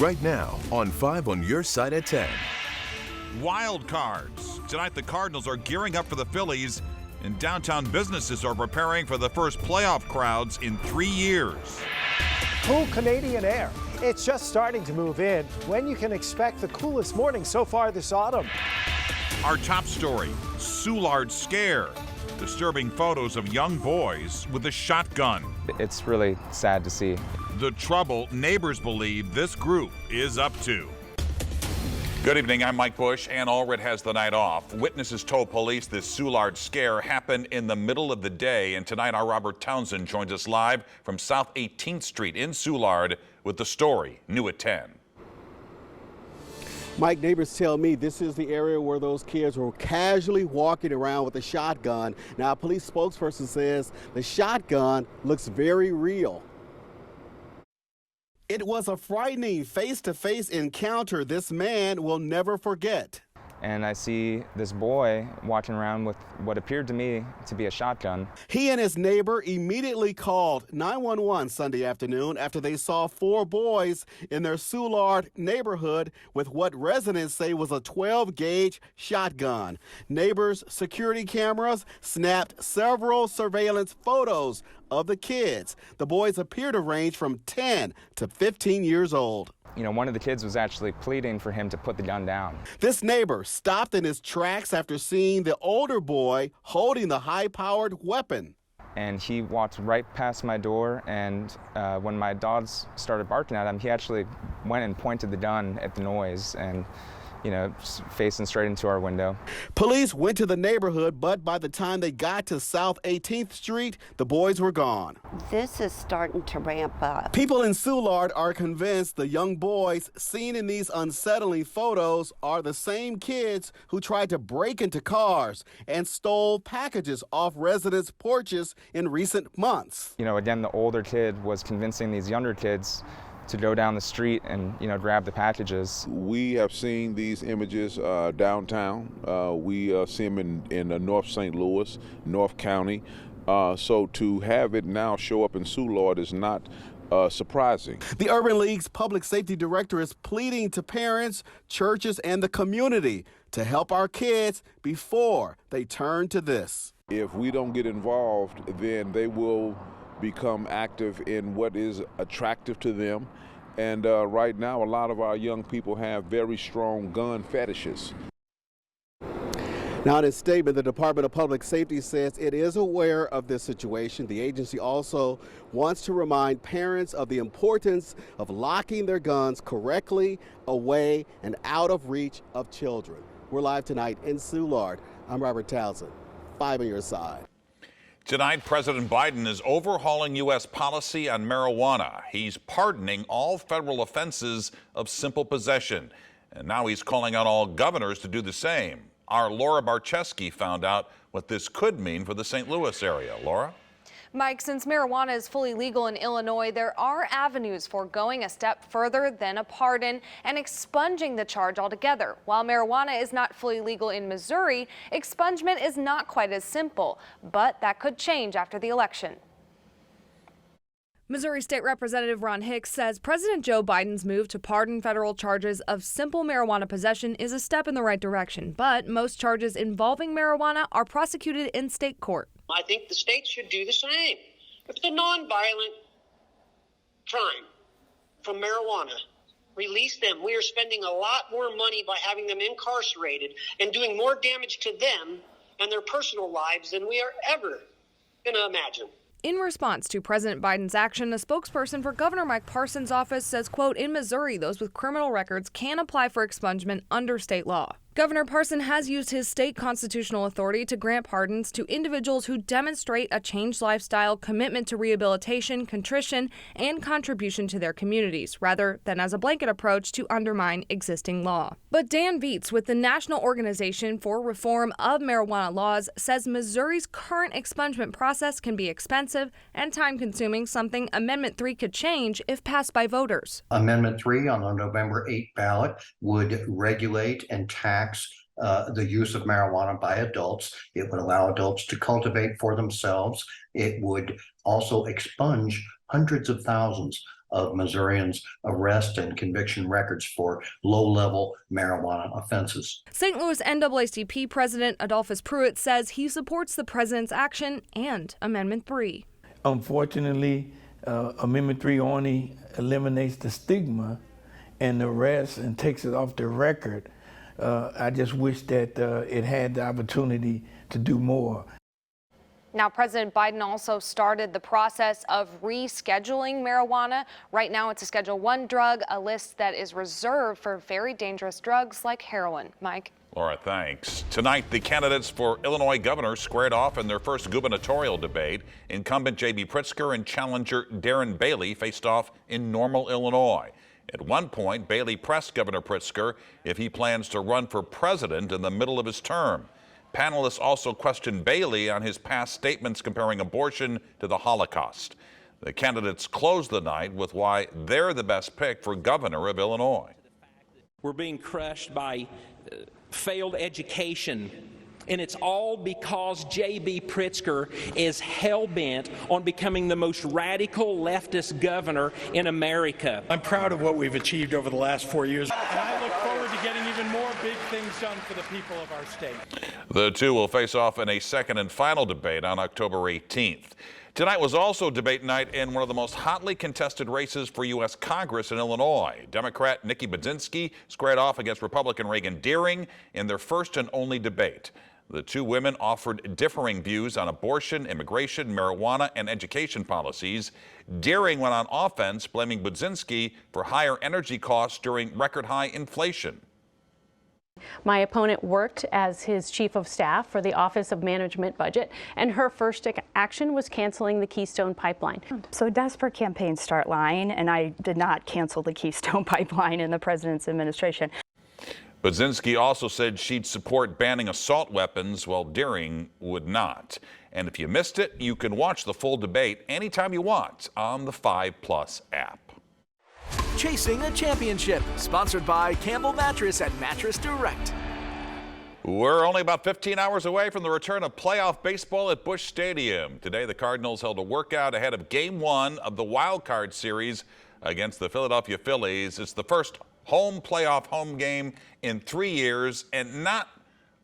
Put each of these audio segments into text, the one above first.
right now on 5 on your side at 10. Wild cards. Tonight, the Cardinals are gearing up for the Phillies, and downtown businesses are preparing for the first playoff crowds in 3 years. Cool Canadian air. It's just starting to move in. When you can expect the coolest morning so far this autumn. Our top story, Soulard scare. Disturbing photos of young boys with a shotgun. It's really sad to see. The trouble neighbors believe this group is up to. Good evening, I'm Mike Bush. Ann Allred has the night off. Witnesses told police this Soulard scare happened in the middle of the day, and tonight our Robert Townsend joins us live from South 18th Street in Soulard with the story, new at 10. Mike, neighbors tell me this is the area where those kids were casually walking around with a shotgun. Now, a police spokesperson says the shotgun looks very real. It was a frightening face-to-face encounter this man will never forget. And I see this boy walking around with what appeared to me to be a shotgun. He and his neighbor immediately called 911 Sunday afternoon after they saw 4 boys in their Soulard neighborhood with what residents say was a 12-gauge shotgun. Neighbors' security cameras snapped several surveillance photos of the kids. The boys appear to range from 10 to 15 years old. You know, one of the kids was actually pleading for him to put the gun down. This neighbor stopped in his tracks after seeing the older boy holding the high-powered weapon. And he walked right past my door, and when my dogs started barking at him, he actually went and pointed the gun at the noise and, you know, facing straight into our window. Police went to the neighborhood, but by the time they got to South 18th Street, the boys were gone. This is starting to ramp up. People in Soulard are convinced the young boys seen in these unsettling photos are the same kids who tried to break into cars and stole packages off residents' porches in recent months. You know, again, the older kid was convincing these younger kids to go down the street and, you know, grab the packages. We have seen these images downtown. We see them in North St. Louis, North County. So to have it now show up in Soulard is not surprising. The Urban League's public safety director is pleading to parents, churches, and the community to help our kids before they turn to this. If we don't get involved, then they will become active in what is attractive to them. And right now, a lot of our young people have very strong gun fetishes. Now, in a statement, the Department of Public Safety says it is aware of this situation. The agency also wants to remind parents of the importance of locking their guns correctly away and out of reach of children. We're live tonight in Soulard. I'm Robert Townsend, 5 on your side. Tonight, President Biden is overhauling U.S. policy on marijuana. He's pardoning all federal offenses of simple possession. And now he's calling on all governors to do the same. Our Laura Barczewski found out what this could mean for the St. Louis area. Laura? Mike, since marijuana is fully legal in Illinois, there are avenues for going a step further than a pardon and expunging the charge altogether. While marijuana is not fully legal in Missouri, expungement is not quite as simple, but that could change after the election. Missouri State Representative Ron Hicks says President Joe Biden's move to pardon federal charges of simple marijuana possession is a step in the right direction, but most charges involving marijuana are prosecuted in state court. I think the states should do the same. If it's a nonviolent crime from marijuana, release them. We are spending a lot more money by having them incarcerated and doing more damage to them and their personal lives than we are ever going to imagine. In response to President Biden's action, a spokesperson for Governor Mike Parson's office says, quote, in Missouri, those with criminal records can apply for expungement under state law. Governor Parson has used his state constitutional authority to grant pardons to individuals who demonstrate a changed lifestyle, commitment to rehabilitation, contrition, and contribution to their communities, rather than as a blanket approach to undermine existing law. But Dan Viets with the National Organization for Reform of Marijuana Laws says Missouri's current expungement process can be expensive and time-consuming, something Amendment 3 could change if passed by voters. Amendment 3 on the November 8 ballot would regulate and tax the use of marijuana by adults. It would allow adults to cultivate for themselves. It would also expunge hundreds of thousands of Missourians' arrest and conviction records for low-level marijuana offenses. St. Louis NAACP President Adolphus Pruitt says he supports the president's action and Amendment 3. Unfortunately, Amendment 3 only eliminates the stigma and the arrest and takes it off the record. I just wish that it had the opportunity to do more. Now, President Biden also started the process of rescheduling marijuana. Right now, it's a Schedule 1 drug, a list that is reserved for very dangerous drugs like heroin. Mike? Laura, thanks. Tonight, the candidates for Illinois governor squared off in their first gubernatorial debate. Incumbent J.B. Pritzker and challenger Darren Bailey faced off in Normal, Illinois. At one point, Bailey pressed Governor Pritzker if he plans to run for president in the middle of his term. Panelists also questioned Bailey on his past statements comparing abortion to the Holocaust. The candidates closed the night with why they're the best pick for governor of Illinois. We're being crushed by failed education, and it's all because J.B. Pritzker is hell-bent on becoming the most radical leftist governor in America. I'm proud of what we've achieved over the last 4 years, and I look forward to getting even more big things done for the people of our state. The two will face off in a second and final debate on October 18th. Tonight was also debate night in one of the most hotly contested races for U.S. Congress in Illinois. Democrat Nikki Budzinski squared off against Republican Reagan Deering in their first and only debate. The two women offered differing views on abortion, immigration, marijuana, and education policies. Deering went on offense, blaming Budzinski for higher energy costs during record-high inflation. My opponent worked as his chief of staff for the Office of Management Budget, and her first action was canceling the Keystone Pipeline. So desperate campaigns start lying, and I did not cancel the Keystone Pipeline in the president's administration. Budzinski also said she'd support banning assault weapons, while Deering would not. And if you missed it, you can watch the full debate anytime you want on the 5+ app. Chasing a Championship, sponsored by Campbell Mattress and Mattress Direct. We're only about 15 hours away from the return of playoff baseball at Busch Stadium. Today, the Cardinals held a workout ahead of Game 1 of the Wild Card Series against the Philadelphia Phillies. It's the first home playoff home game in 3 years, and not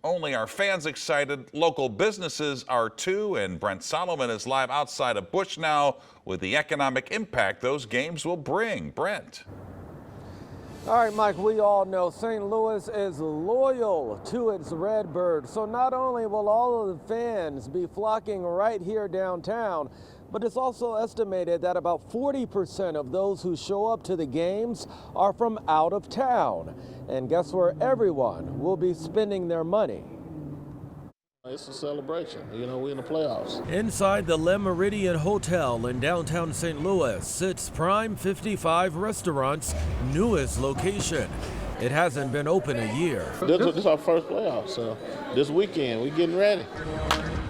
only are fans excited, local businesses are too, and Brent Solomon is live outside of Busch now with the economic impact those games will bring. Brent. All right, Mike, we all know St. Louis is loyal to its Redbirds, so not only will all of the fans be flocking right here downtown, but it's also estimated that about 40% of those who show up to the games are from out of town. And guess where everyone will be spending their money? It's a celebration. You know, we're in the playoffs. Inside the Le Méridien Hotel in downtown St. Louis sits Prime 55 Restaurant's newest location. It hasn't been open a year. This is our first playoff, so this weekend we're getting ready.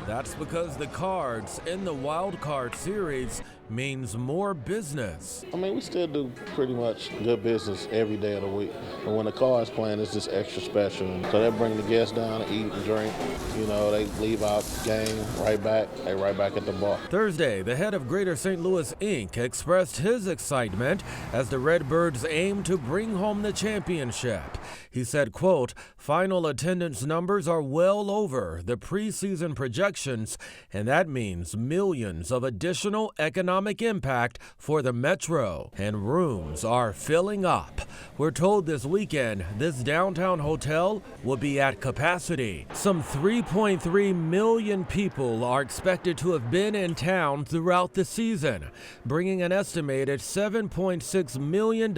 That's because the Cards in the Wild Card Series means more business. I mean, we still do pretty much good business every day of the week. But when the Cards playing, it's just extra special. So they bring the guests down to eat and drink. You know, they leave out the game right back. They right back at the bar. Thursday, the head of Greater St. Louis Inc. expressed his excitement as the Redbirds aim to bring home the championship. He said, quote, "Final attendance numbers are well over the preseason projections, and that means millions of additional economic impact for the Metro, and rooms are filling up. We're told this weekend this downtown hotel will be at capacity. Some 3.3 million people are expected to have been in town throughout the season, bringing an estimated $7.6 million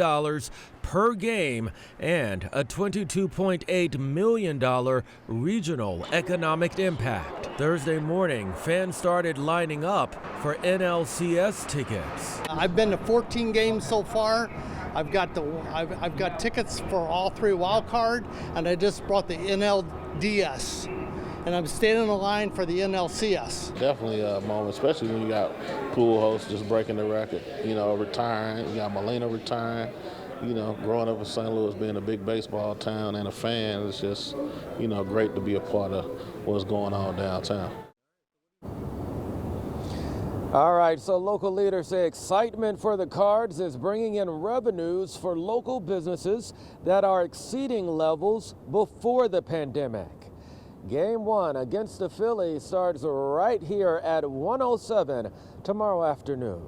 per game and a $22.8 million regional economic impact." Thursday morning, fans started lining up for NLCS tickets. I've been to 14 games so far. I've got tickets for all 3 wild card, and I just brought the NLDS. And I'm standing in the line for the NLCS. Definitely a moment, especially when you got pool hosts just breaking the record, you know, retiring. You got Molina retiring. You know, growing up in St. Louis, being a big baseball town and a fan, it's just, you know, great to be a part of what's going on downtown. All right, so local leaders say excitement for the Cards is bringing in revenues for local businesses that are exceeding levels before the pandemic. Game 1 against the Phillies starts right here at 1:07 tomorrow afternoon.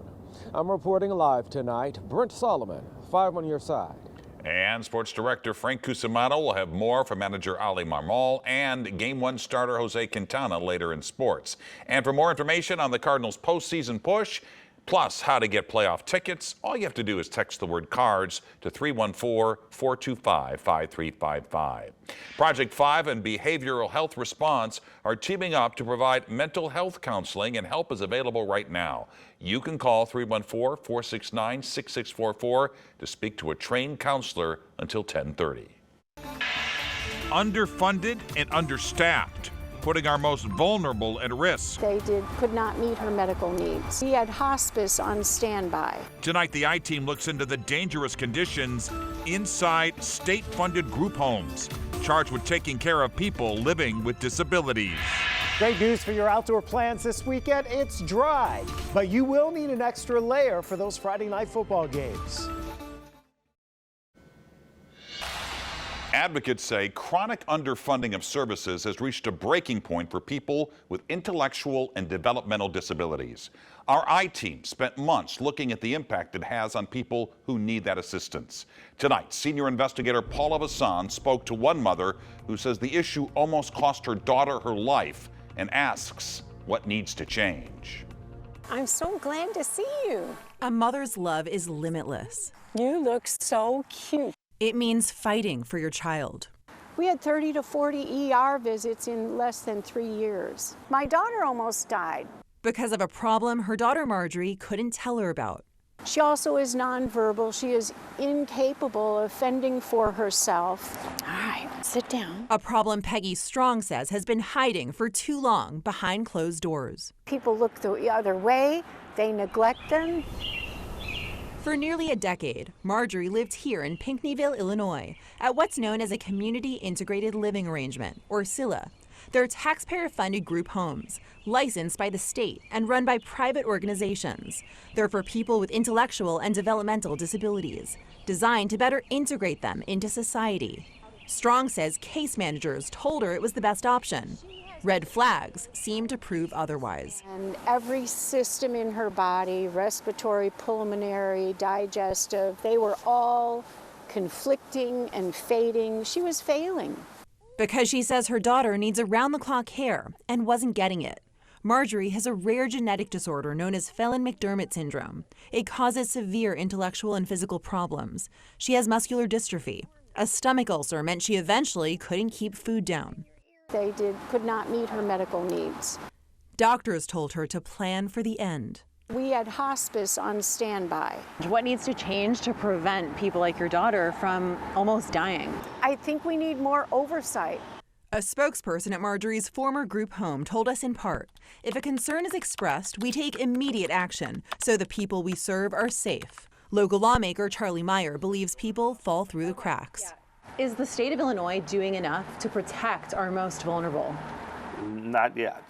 I'm reporting live tonight. Brent Solomon, 5 on your side. And Sports Director Frank Cusimano will have more from manager Ali Marmol and Game 1 starter Jose Quintana later in sports. And for more information on the Cardinals' postseason push, plus how to get playoff tickets, all you have to do is text the word CARDS to 314-425-5355. Project 5 and Behavioral Health Response are teaming up to provide mental health counseling, and help is available right now. You can call 314-469-6644 to speak to a trained counselor until 10:30. Underfunded and understaffed, putting our most vulnerable at risk. They could not meet her medical needs. We had hospice on standby. Tonight, the I-Team looks into the dangerous conditions inside state-funded group homes, charged with taking care of people living with disabilities. Great news for your outdoor plans this weekend. It's dry, but you will need an extra layer for those Friday night football games. Advocates say chronic underfunding of services has reached a breaking point for people with intellectual and developmental disabilities. Our I-Team spent months looking at the impact it has on people who need that assistance. Tonight, senior investigator Paula Vassan spoke to one mother who says the issue almost cost her daughter her life, and asks what needs to change. I'm so glad to see you. A mother's love is limitless. You look so cute. It means fighting for your child. We had 30 to 40 ER visits in less than 3 years. My daughter almost died. Because of a problem her daughter Marjorie couldn't tell her about. She also is nonverbal. She is incapable of fending for herself. All right, sit down. A problem Peggy Strong says has been hiding for too long behind closed doors. People look the other way. They neglect them. For nearly a decade, Marjorie lived here in Pinckneyville, Illinois, at what's known as a Community Integrated Living Arrangement, or CILA. They're taxpayer-funded group homes, licensed by the state and run by private organizations. They're for people with intellectual and developmental disabilities, designed to better integrate them into society. Strong says case managers told her it was the best option. Red flags seem to prove otherwise. And every system in her body, respiratory, pulmonary, digestive, they were all conflicting and fading. She was failing. Because she says her daughter needs around-the-clock care and wasn't getting it. Marjorie has a rare genetic disorder known as Phelan-McDermott syndrome. It causes severe intellectual and physical problems. She has muscular dystrophy. A stomach ulcer meant she eventually couldn't keep food down. They could not meet her medical needs. Doctors told her to plan for the end. We had hospice on standby. What needs to change to prevent people like your daughter from almost dying? I think we need more oversight. A spokesperson at Marjorie's former group home told us in part, if a concern is expressed, we take immediate action so the people we serve are safe. Local lawmaker Charlie Meyer believes people fall through the cracks. Is the state of Illinois doing enough to protect our most vulnerable? Not yet.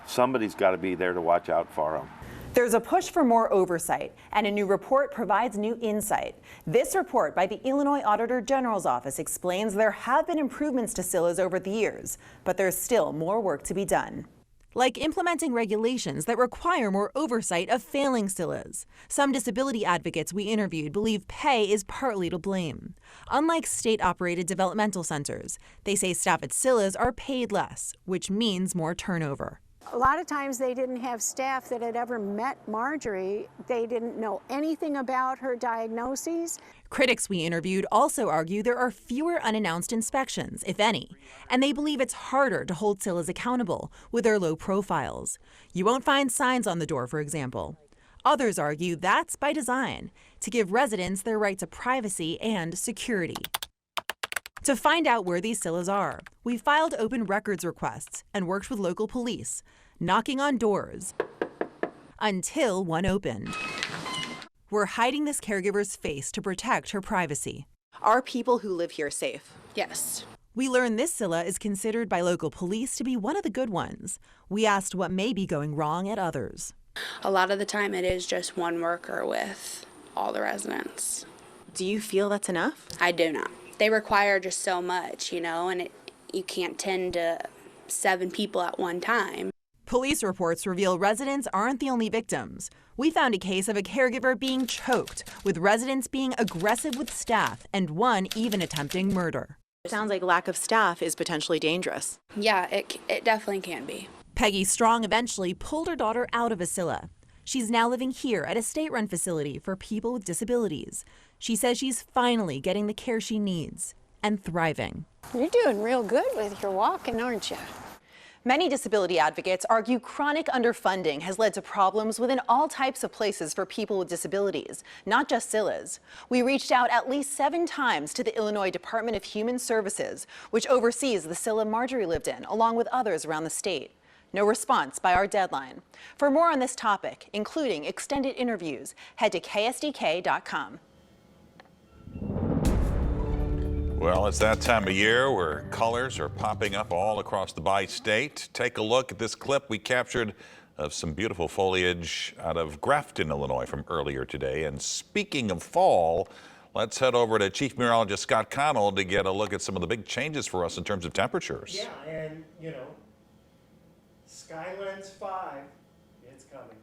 Somebody's got to be there to watch out for them. There's a push for more oversight, and a new report provides new insight. This report by the Illinois Auditor General's Office explains there have been improvements to CILAs over the years, but there's still more work to be done. Like implementing regulations that require more oversight of failing CILAs. Some disability advocates we interviewed believe pay is partly to blame. Unlike state-operated developmental centers, they say staff at CILAs are paid less, which means more turnover. A lot of times they didn't have staff that had ever met Marjorie. They didn't know anything about her diagnoses. Critics we interviewed also argue there are fewer unannounced inspections, if any, and they believe it's harder to hold CILAs accountable with their low profiles. You won't find signs on the door, for example. Others argue that's by design, to give residents their right to privacy and security. To find out where these CILAs are, we filed open records requests and worked with local police, knocking on doors, until one opened. We're hiding this caregiver's face to protect her privacy. Are people who live here safe? Yes. We learned this CILA is considered by local police to be one of the good ones. We asked what may be going wrong at others. A lot of the time it is just one worker with all the residents. Do you feel that's enough? I do not. They require just so much, and you can't tend to 7 people at one time. Police reports reveal residents aren't the only victims. We found a case of a caregiver being choked, with residents being aggressive with staff and one even attempting murder. It sounds like lack of staff is potentially dangerous. Yeah, it definitely can be. Peggy Strong eventually pulled her daughter out of Wasilla. She's now living here at a state-run facility for people with disabilities. She says she's finally getting the care she needs and thriving. You're doing real good with your walking, aren't you? Many disability advocates argue chronic underfunding has led to problems within all types of places for people with disabilities, not just SILAs. We reached out at least 7 times to the Illinois Department of Human Services, which oversees the SILA Marjorie lived in, along with others around the state. No response by our deadline. For more on this topic, including extended interviews, head to ksdk.com. Well, it's that time of year where colors are popping up all across the bi-state. Take a look at this clip we captured of some beautiful foliage out of Grafton, Illinois from earlier today. And speaking of fall, let's head over to Chief Meteorologist Scott Connell to get a look at some of the big changes for us in terms of temperatures. Yeah, and Skylands 5, it's coming.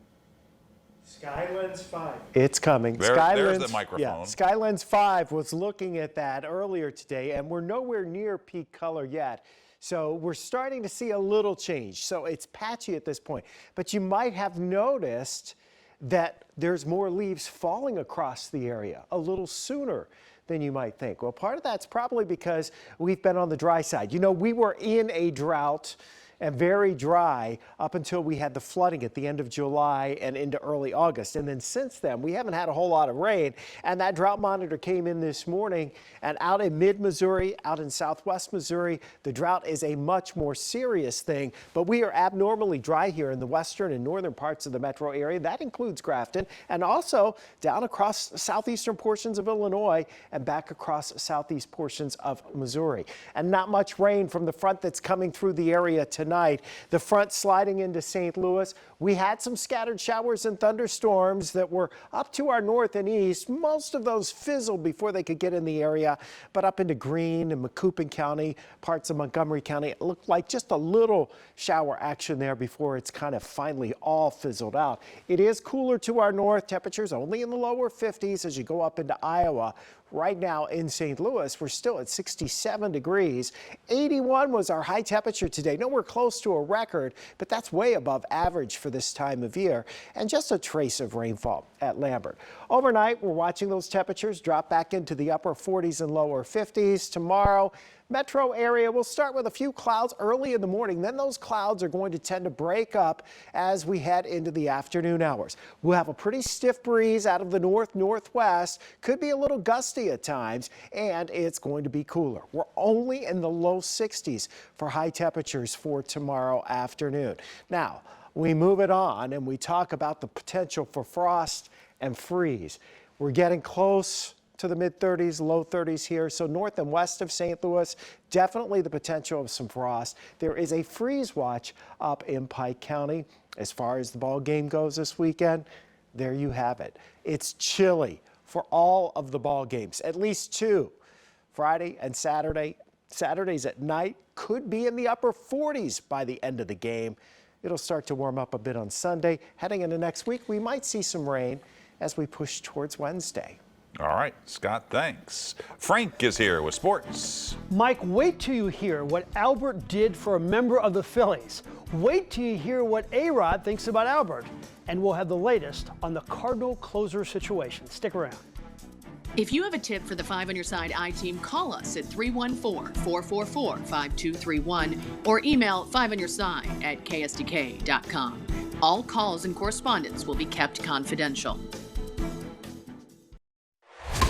Skylands 5. It's coming. There's the microphone. Yeah, Skylands 5 was looking at that earlier today, and we're nowhere near peak color yet. So we're starting to see a little change. So it's patchy at this point. But you might have noticed that there's more leaves falling across the area a little sooner than you might think. Well, part of that's probably because we've been on the dry side. We were in a drought and very dry up until we had the flooding at the end of July and into early August. And then since then, we haven't had a whole lot of rain. And that drought monitor came in this morning, and out in mid-Missouri, out in southwest Missouri, the drought is a much more serious thing. But we are abnormally dry here in the western and northern parts of the metro area. That includes Grafton, and also down across southeastern portions of Illinois and back across southeast portions of Missouri. And not much rain from the front that's coming through the area tonight. The front sliding into St. Louis. We had some scattered showers and thunderstorms that were up to our north and east. Most of those fizzled before they could get in the area, but up into Greene and Macoupin County, parts of Montgomery County, it looked like just a little shower action there before it's kind of finally all fizzled out. It is cooler to our north. Temperatures only in the lower 50s as you go up into Iowa. Right now in St. Louis, we're still at 67 degrees. 81 was our high temperature today. Nowhere close to a record, but that's way above average for this time of year. And just a trace of rainfall at Lambert. Overnight, we're watching those temperatures drop back into the upper 40s and lower 50s. Tomorrow, metro area will start with a few clouds early in the morning. Then those clouds are going to tend to break up as we head into the afternoon hours. We'll have a pretty stiff breeze out of the north-northwest. Could be a little gusty at times, and it's going to be cooler. We're only in the low 60s for high temperatures for tomorrow afternoon. Now, we move it on and we talk about the potential for frost and freeze. We're getting close to the mid-30s, low 30s here. So north and west of St. Louis, definitely the potential of some frost. There is a freeze watch up in Pike County. As far as the ball game goes this weekend, there you have it. It's chilly for all of the ball games, at least 2, Friday and Saturday. Saturdays at night could be in the upper 40s by the end of the game. It'll start to warm up a bit on Sunday. Heading into next week, we might see some rain as we push towards Wednesday. All right, Scott, thanks. Frank is here with sports. Mike, wait till you hear what Albert did for a member of the Phillies. Wait till you hear what A-Rod thinks about Albert. And we'll have the latest on the Cardinal closer situation. Stick around. If you have a tip for the 5 on Your Side I-Team, call us at 314-444-5231 or email 5onyourside@ksdk.com. All calls and correspondence will be kept confidential.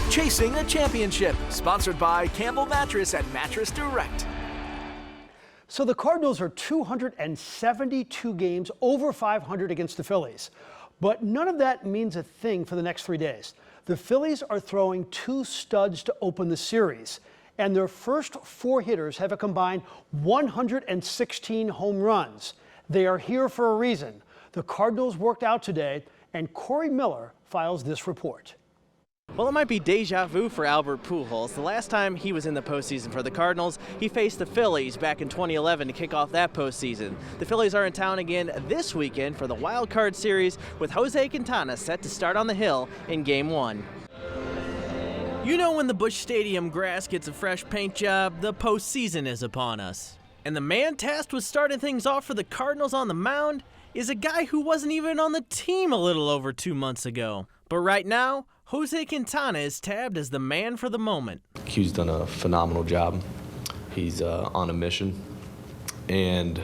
Chasing a Championship, sponsored by Campbell Mattress and Mattress Direct. So the Cardinals are 272 games over 500 against the Phillies. But none of that means a thing for the next 3 days. The Phillies are throwing 2 studs to open the series, and their first 4 hitters have a combined 116 home runs. They are here for a reason. The Cardinals worked out today, and Corey Miller files this report. Well, it might be deja vu for Albert Pujols. The last time he was in the postseason for the Cardinals, he faced the Phillies back in 2011 to kick off that postseason. The Phillies are in town again this weekend for the Wild Card Series, with Jose Quintana set to start on the hill in Game 1. You know, when the Busch Stadium grass gets a fresh paint job, the postseason is upon us. And the man tasked with starting things off for the Cardinals on the mound is a guy who wasn't even on the team a little over 2 months ago. But right now, Jose Quintana is tabbed as the man for the moment. Q's done a phenomenal job. He's on a mission, and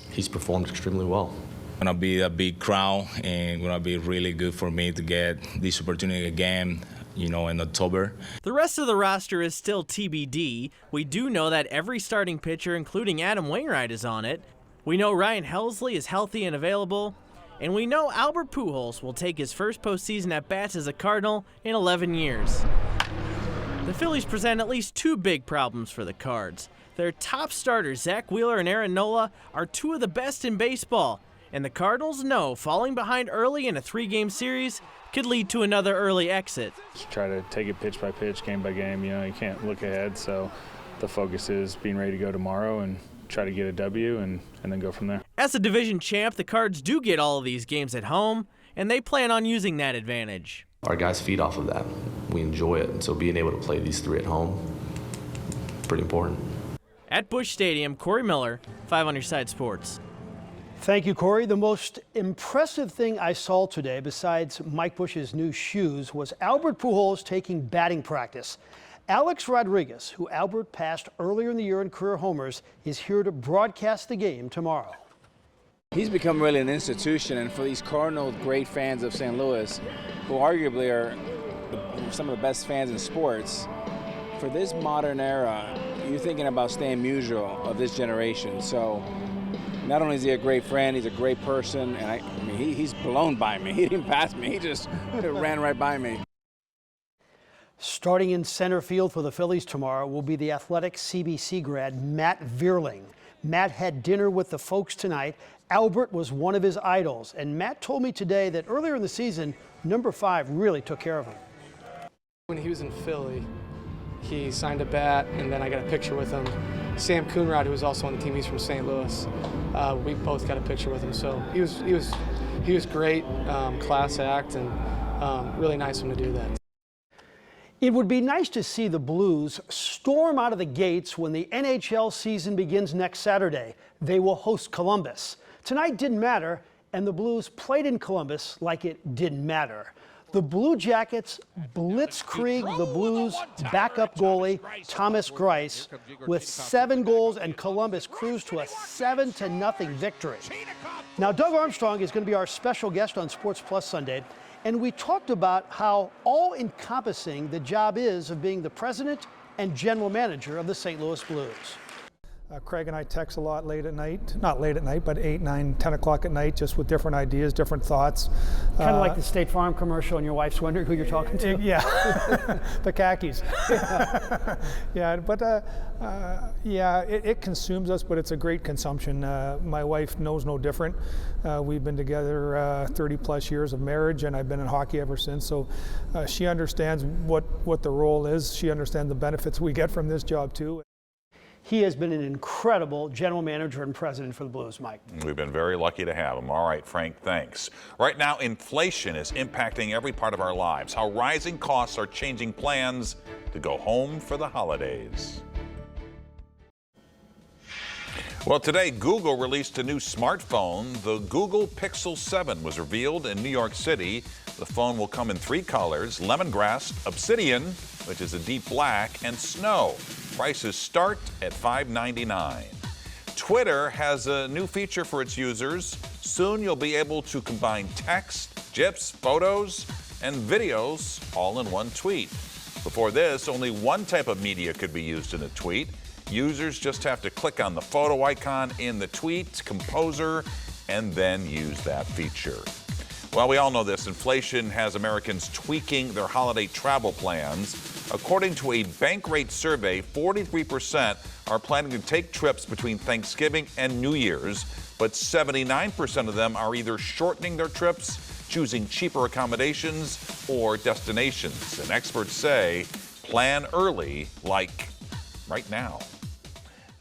he's performed extremely well. Gonna be a big crowd, and gonna be really good for me to get this opportunity again, you know, in October. The rest of the roster is still TBD. We do know that every starting pitcher, including Adam Wainwright, is on it. We know Ryan Helsley is healthy and available. And we know Albert Pujols will take his first postseason at-bats as a Cardinal in 11 years. The Phillies present at least two big problems for the Cards. Their top starters, Zach Wheeler and Aaron Nola, are two of the best in baseball. And the Cardinals know falling behind early in a 3-game series could lead to another early exit. Just try to take it pitch by pitch, game by game. You know, you can't look ahead, so the focus is being ready to go tomorrow and try to get a W and then go from there. As a division champ, the Cards do get all of these games at home, and they plan on using that advantage. Our guys feed off of that. We enjoy it, and so being able to play these three at home, pretty important. At Busch Stadium, Corey Miller, 5 on Your Side Sports. Thank you, Corey. The most impressive thing I saw today, besides Mike Busch's new shoes, was Albert Pujols taking batting practice. Alex Rodriguez, who Albert passed earlier in the year in career homers, is here to broadcast the game tomorrow. He's become really an institution, and for these Cardinal great fans of St. Louis, who arguably are some of the best fans in sports, for this modern era, you're thinking about Stan Musial of this generation. So not only is he a great friend, he's a great person, and I mean, he's blown by me. He didn't pass me, he just ran right by me. Starting in center field for the Phillies tomorrow will be the Athletic CBC grad Matt Vierling. Matt had dinner with the folks tonight. Albert was one of his idols, and Matt told me today that earlier in the season, number 5 really took care of him. When he was in Philly, he signed a bat, and then I got a picture with him. Sam Coonrod, who was also on the team, he's from St. Louis. We both got a picture with him, so he was great, class act, and really nice of him to do that. It would be nice to see the Blues storm out of the gates when the NHL season begins next Saturday. They will host Columbus. Tonight didn't matter, and the Blues played in Columbus like it didn't matter. The Blue Jackets blitzkrieg the Blues backup goalie Thomas Greiss with 7 goals, and Columbus cruised to a 7-0 victory. Now, Doug Armstrong is going to be our special guest on Sports Plus Sunday, and we talked about how all-encompassing the job is of being the president and general manager of the St. Louis Blues. Craig and I text a lot late at night, not late at night, but 8, 9, 10 o'clock at night, just with different ideas, different thoughts. Kind of like the State Farm commercial and your wife's wondering who you're talking to? Yeah, the khakis. Yeah, but yeah, it consumes us, but it's a great consumption. My wife knows no different. We've been together 30 plus years of marriage, and I've been in hockey ever since, so she understands what the role is. She understands the benefits we get from this job too. He has been an incredible general manager and president for the Blues, Mike. We've been very lucky to have him. All right, Frank, thanks. Right now, inflation is impacting every part of our lives. How rising costs are changing plans to go home for the holidays. Well, today, Google released a new smartphone. The Google Pixel 7 was revealed in New York City. The phone will come in 3 colors: lemongrass, obsidian, which is a deep black, and snow. Prices start at $5.99. Twitter has a new feature for its users. Soon you'll be able to combine text, GIFs, photos, and videos all in one tweet. Before this, only one type of media could be used in a tweet. Users just have to click on the photo icon in the tweet composer and then use that feature. Well, we all know this. Inflation has Americans tweaking their holiday travel plans. According to a Bankrate survey, 43% are planning to take trips between Thanksgiving and New Year's. but 79% of them are either shortening their trips, choosing cheaper accommodations, or destinations. And experts say plan early, like right now.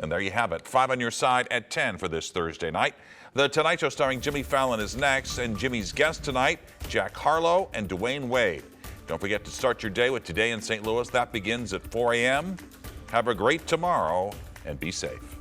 And there you have it. 5 on your side at 10 for this Thursday night. The Tonight Show starring Jimmy Fallon is next, and Jimmy's guests tonight, Jack Harlow and Dwayne Wade. Don't forget to start your day with Today in St. Louis. That begins at 4 a.m. Have a great tomorrow and be safe.